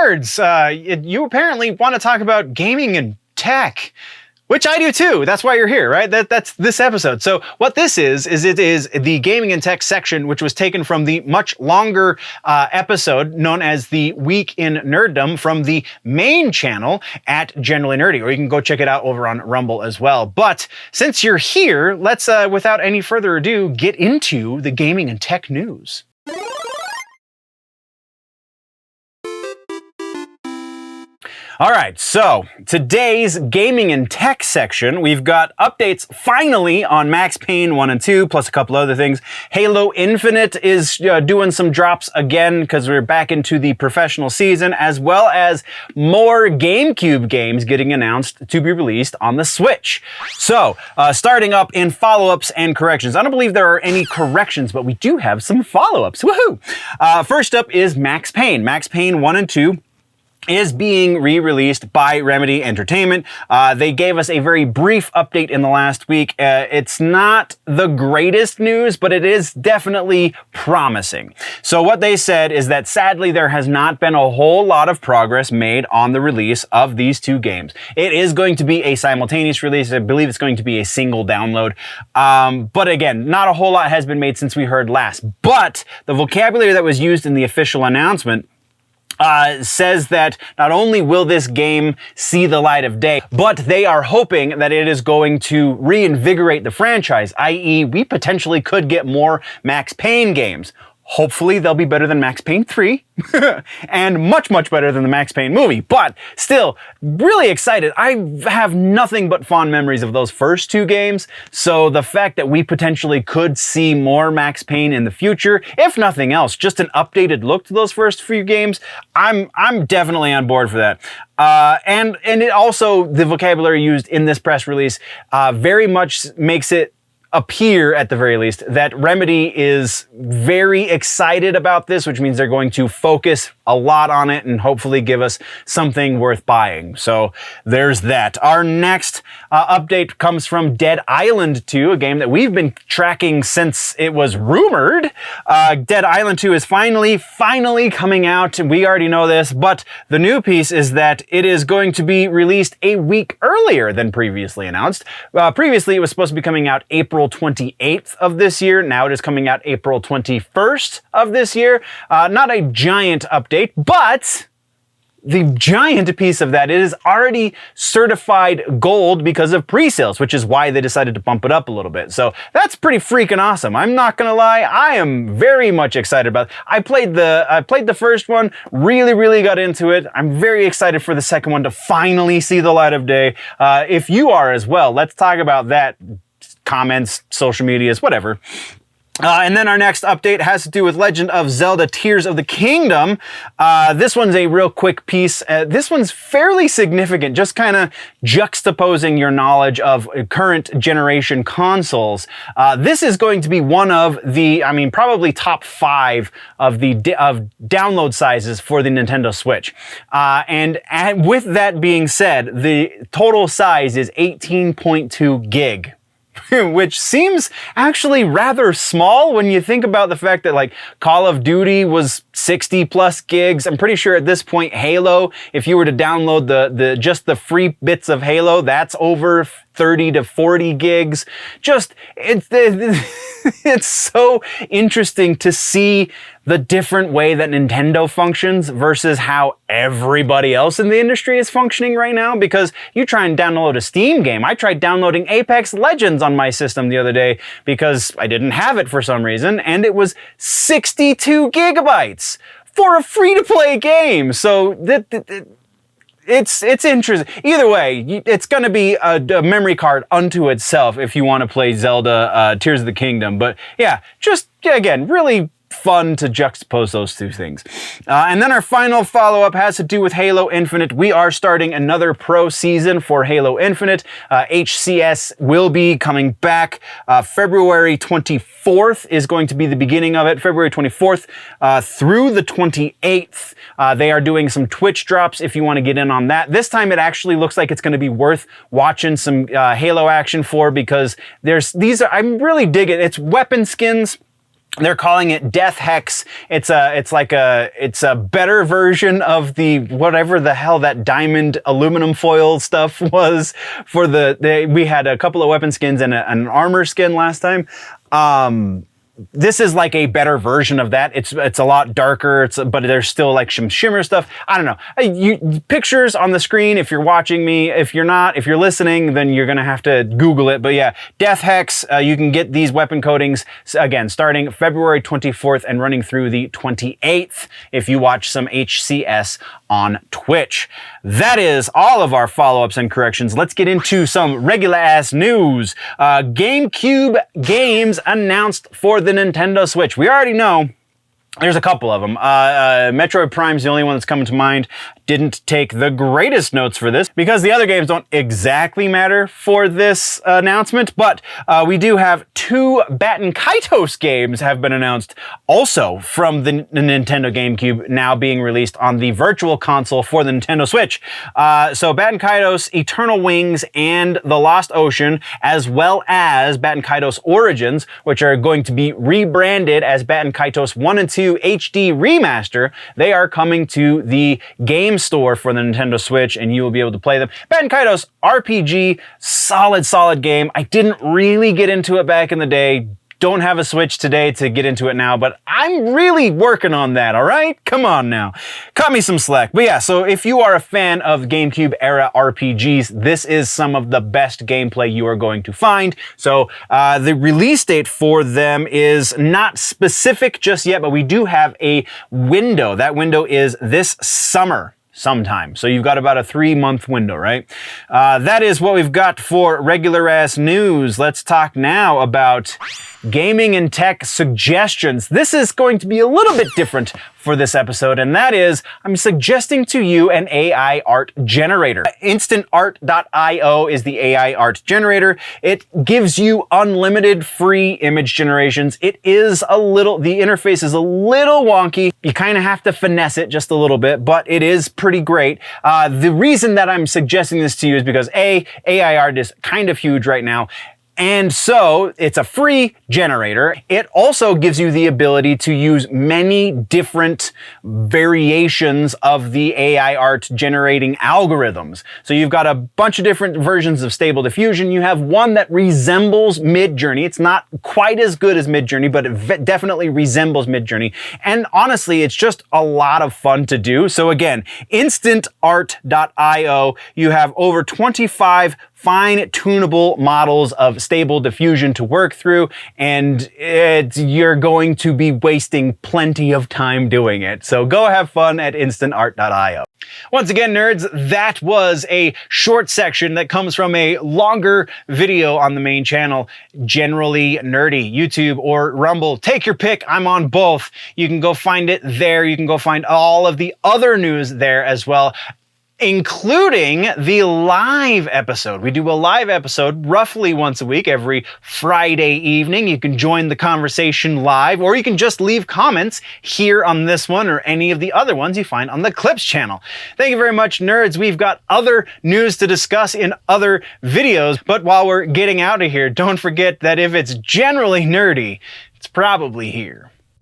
nerds. You apparently want to talk about gaming and tech, which I do too. That's why you're here, right? That's this episode. So what this is it is the gaming and tech section, which was taken from the much longer episode known as the Week in Nerddom from the main channel at Generally Nerdy, or you can go check it out over on Rumble as well. But since you're here, let's, without any further ado, get into the gaming and tech news. All right, so today's gaming and tech section, we've got updates finally on Max Payne 1 and 2, plus a couple other things. Halo Infinite is doing some drops again because we're back into the professional season, as well as more Gamecube games getting announced to be released on the Switch. So, starting up in follow-ups and corrections. I don't believe there are any corrections, but we do have some follow-ups. Woohoo! First up is Max Payne. Max Payne 1 and 2 is being re-released by Remedy Entertainment. They gave us a very brief update in the last week. It's not the greatest news, but it is definitely promising. So what they said is that sadly there has not been a whole lot of progress made on the release of these two games. It is going to be a simultaneous release. I believe it's going to be a single download. But again, not a whole lot has been made since we heard last. But the vocabulary that was used in the official announcement says that not only will this game see the light of day, but they are hoping that it is going to reinvigorate the franchise, i.e. we potentially could get more Max Payne games. Hopefully they'll be better than Max Payne 3 and much, much better than the Max Payne movie, but still really excited. I have nothing but fond memories of those first two games. So the fact that we potentially could see more Max Payne in the future, if nothing else, just an updated look to those first few games, I'm definitely on board for that. And it also, the vocabulary used in this press release very much makes it appear, at the very least, that Remedy is very excited about this, which means they're going to focus a lot on it and hopefully give us something worth buying. So there's that. Our next update comes from Dead Island 2, a game that we've been tracking since it was rumored. Dead Island 2 is finally coming out. We already know this, but the new piece is that it is going to be released a week earlier than previously announced. Previously, it was supposed to be coming out April 28th of this year. Now it is coming out April 21st of this year. Not a giant update, but the giant piece of that, it is already certified gold because of pre-sales, which is why they decided to bump it up a little bit. So that's pretty freaking awesome. I'm not gonna lie, I am very much excited about it. I played the first one, really got into it. I'm very excited for the second one to finally see the light of day. If you are as well, let's talk about that. Comments, social medias, whatever. And then our next update has to do with Legend of Zelda Tears of the Kingdom. This one's a real quick piece. This one's fairly significant, just kind of juxtaposing your knowledge of current generation consoles. This is going to be one of the, probably top 5 of the download sizes for the Nintendo Switch. And with that being said, the total size is 18.2 gig. Which seems actually rather small when you think about the fact that like Call of Duty was 60 plus gigs. I'm pretty sure at this point Halo, if you were to download just the free bits of Halo, that's over 30 to 40 gigs. Just, it's so interesting to see the different way that Nintendo functions versus how everybody else in the industry is functioning right now. Because you try and download a Steam game. I tried downloading Apex Legends on my system the other day because I didn't have it for some reason, and it was 62 gigabytes for a free-to-play game. So it's interesting. Either way, it's going to be a memory card unto itself if you want to play Zelda Tears of the Kingdom. But yeah, just again, really fun to juxtapose those two things. And then our final follow-up has to do with Halo Infinite. We are starting another pro season for Halo Infinite. HCS will be coming back. February 24th is going to be the beginning of it. February 24th through the 28th. They are doing some Twitch drops if you want to get in on that. This time it actually looks like it's going to be worth watching some Halo action for, because I really dig it. It's weapon skins. They're calling it Death Hex. It's a better version of the whatever the hell that diamond aluminum foil stuff was for we had a couple of weapon skins and an armor skin last time. This is like a better version of that. It's a lot darker, but there's still like some shimmer stuff. I don't know. Pictures on the screen if you're watching me. If you're not, if you're listening, then you're gonna have to Google it. But yeah, Death Hex, you can get these weapon coatings, again, starting February 24th and running through the 28th if you watch some HCS on Twitch. That is all of our follow-ups and corrections. Let's get into some regular-ass news. GameCube games announced for the Nintendo Switch. We already know there's a couple of them. Metroid Prime's the only one that's coming to mind. Didn't take the greatest notes for this because the other games don't exactly matter for this announcement, but we do have 2 Baten Kaitos games have been announced also from the Nintendo GameCube, now being released on the Virtual Console for the Nintendo Switch. So Baten Kaitos Eternal Wings and The Lost Ocean, as well as Baten Kaitos Origins, which are going to be rebranded as Baten Kaitos 1 and 2 HD Remaster. They are coming to the Game Store for the Nintendo Switch, and you will be able to play them. Baten Kaitos RPG, solid game. I didn't really get into it back in the day. Don't have a Switch today to get into it now, but I'm really working on that, all right? Come on now. Cut me some slack. But yeah, so if you are a fan of GameCube era RPGs, this is some of the best gameplay you are going to find. So the release date for them is not specific just yet, but we do have a window. That window is this summer sometime. So you've got about a 3-month window, right? That is what we've got for regular ass news. Let's talk now about gaming and tech suggestions. This is going to be a little bit different for this episode, and that is I'm suggesting to you an AI art generator. InstantArt.io is the AI art generator. It gives you unlimited free image generations. It is the interface is a little wonky. You kind of have to finesse it just a little bit, but it is pretty great. The reason that I'm suggesting this to you is because AI art is kind of huge right now. And so it's a free generator. It also gives you the ability to use many different variations of the AI art generating algorithms. So you've got a bunch of different versions of Stable Diffusion. You have one that resembles Midjourney. It's not quite as good as Midjourney, but it definitely resembles Midjourney. And honestly, it's just a lot of fun to do. So again, InstantArt.io, you have over 25 fine-tunable models of Stable Diffusion to work through, and you're going to be wasting plenty of time doing it. So go have fun at instantart.io. Once again, nerds, that was a short section that comes from a longer video on the main channel, Generally Nerdy, YouTube or Rumble. Take your pick. I'm on both. You can go find it there. You can go find all of the other news there as well, including the live episode. We do a live episode roughly once a week, every Friday evening. You can join the conversation live, or you can just leave comments here on this one or any of the other ones you find on the Clips channel. Thank you very much, nerds. We've got other news to discuss in other videos, but while we're getting out of here, don't forget that if it's generally nerdy, it's probably here.